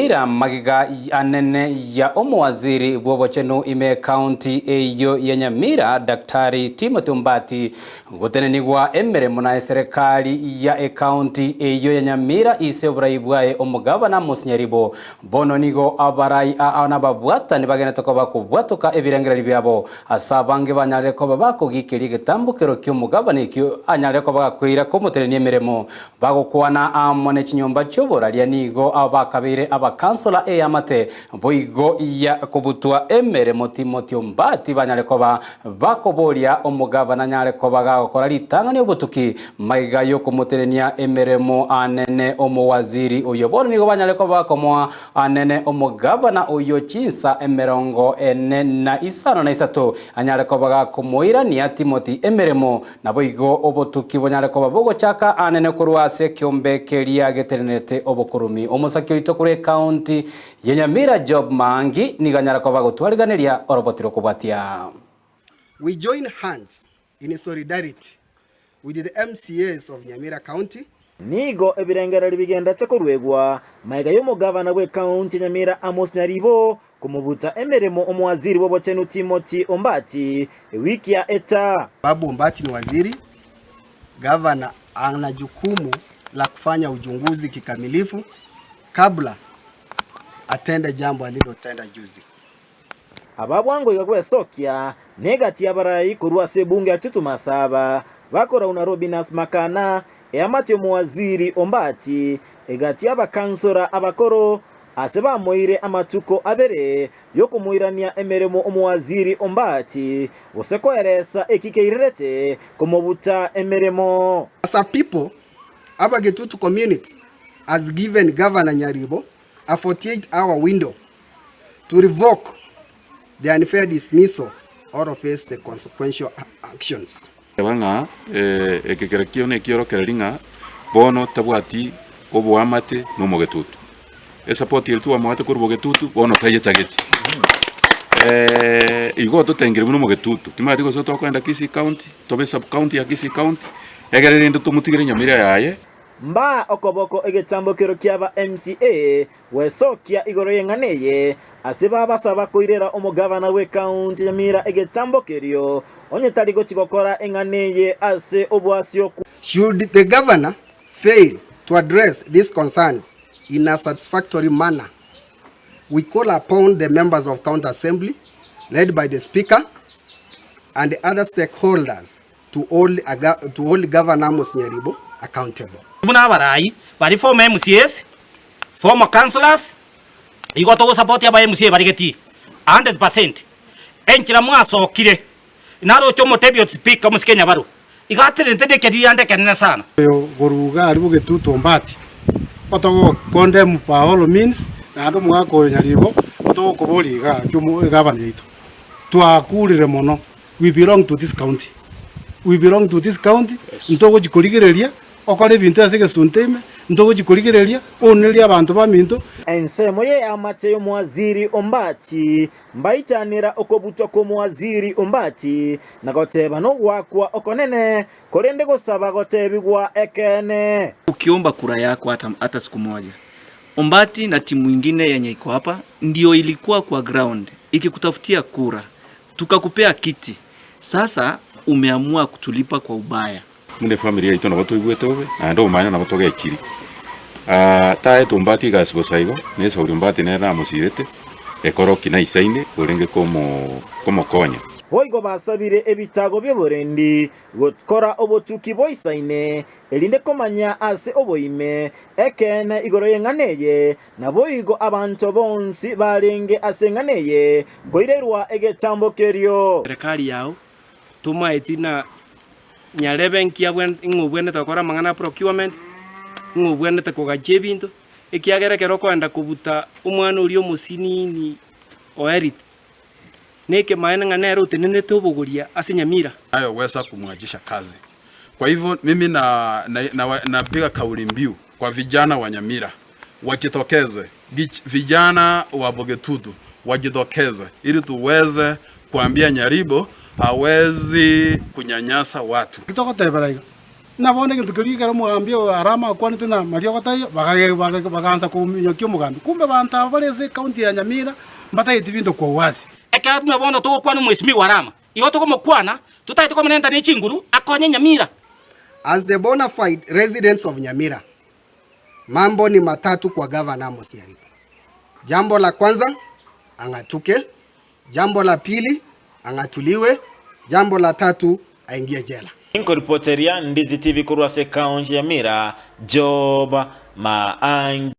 Nyamira magiga anene ya waziri w'obochenu ime county eyo ya Nyamira Daktari Timothy Mbati gutenenigwa emeremo na serikali ya county eyo ya Nyamira ise oburayibwaye omugabana Musinyaribo bono nigo abarai anababwata nibagene tokoba kubwatuka ebirengera byabo asabange banyare ko babakugikiri gitambukero cy'umugabane ikyo anyare ko bagakwira ko mutereni emeremo bagokwana amone kinyomba cyobora lya nigo abakabire abakansula eyamate boigo ya kubutwa emeremo Timothy Mbati banyare ko bakobolia omugabana nyare ko bagakora litangani obutuki maiga yo kumuterenia emeremo anene waziri uyobora nigo banyare ko bakomwa anene omugabana uyo chinsa emerongo ene na isano na isato anyare ko bagakomoira ni Timothy emeremo naboigo obutuki bonyare ko babogo chaka anene kurwase kyombe kelia getenete obukurumi omusakyo itokure county ya Nyamira Job Mangi niganyara ko bagotwariganeria orobotiro kubatia. We join hands in solidarity with the MCAs of Nyamira County. Nigo ebirengera libigenda cyakorwegwa maiga y'umugabana we county Nyamira Musinyaribo kumubuta emeremo waziri w'obochenu Timothy Mbati wiki ya eta. Babu Mbati ni waziri, Gavana ana jukumu la kufanya uchunguzi kikamilifu kabla atende jambo alilotenda juzi. Ababwango igakwe sokya negati yabarai kurwase bunge atutumasaba bakora unarobinas makana eyamati waziri Mbati egati abakansora abakoro aseba moire amatuko abere yokumuirania emeremo waziri Mbati oseko eresa ekikeirete komobuta emeremo. As a people, Abagetutu community has given Governor Nyaribo a 48-hour window to revoke the unfair dismissal or face the consequential actions. Banga ekekerekio ne kioro kelinga bono tabwati obuamate no mogetutu support yetu amate ko mogetutu bono taye tageti igo to tengere no mogetutu timati ko soto kwenda Kisii county tobe sub county ya Kisii county egerendo to mutigire Nyamira yaye mba okoboko egetambokero kyaba MCA wesokia igoro yenganeye asiba basaba koirera omugabana we county Nyamira egetambokerio onye taligo chikokora enganeye ase obwasio. Should the governor fail to address these concerns in a satisfactory manner, we call upon the members of county assembly led by the speaker and the other stakeholders to hold Governor Musinyaribo accountable. Muna barai bari former MCAs, former councillors, igoto support ya ba MCA barigeti 100%. Enchira mwaso kire. Inaro chomo tebio speak musikenya baro. Igatire ntende kedi ande kenena sana. Yo goruga aribo Getutu Mbati. Otogo condemn by all means na ando mwako Nyaribo otogo koboliga chumo governor yitu. Twakulire mono. We belong to this county. We belong to this county. Ntogo chikoligereria okore bintu asike sunteme ntogo chikoligereria onelia abantu baminto ensemo ye amate waziri Mbati mbaichanira okobuto ko waziri Mbati nagoteba no gwakwa okonene korende gosaba gotebigwa ekene. Ukiomba kura yako hata siku moja Mbati na timu nyingine yenye iko hapa ndio ilikuwa kwa ground ikikutafutia kura tukakupea kiti, sasa umeamua kutulipa kwa ubaya. Mune familia ito na watu igwetowe ando umanya na watu gechiri tae Mbati gasibo saigo nesa Mbati nera musirete ekoroki na isaine urenge komo konya boigo basabire ebitago by'oborendi gukora obotuki boisaine elinde komanya ase oboime ekene igoro yenganeye na boigo abantu bonsi balenge asenganeye goirerwa egetambokerio. Serikali yao tuma etina nyarebenki abwen ngubwene takora mangana procurement ngubwene takogaje bintu ekiagere kero kwenda kubuta umwana uri omusinini oerit neke maana nganero tenene tobogoria ase Nyamira ayo wesa kumwajisha kazi. Kwa hivyo mimi napiga kauli mbiu kwa vijana wa Nyamira wajitokeze, vijana wa Bogetutu wajitokeze ili tuweze kuambia Nyaribo hawezi kunyanyasa watu. Kitoko tebelaigo na bonde kintu kirikara mugambio arama kwani tena mario gatayo bagaanza kumyokio mugambi kumbe banta baleze county ya Nyamira mbataiti bindo kwa uwazi eka tunabona to kwani mwesimiwa arama iyo to komokwana tutaite komenenda ni chinguru akonye Nyamira. As the bona fide residents of Nyamira, mambo ni matatu kwa Gavana Musiaripo. Jambo la kwanza, angatuke. Jambo la pili, angatuliwe. Jambo la tatu, aingie jela. Inko ripoteria Ndizi TV kurwase kaunti ya Nyamira, Job Maangi.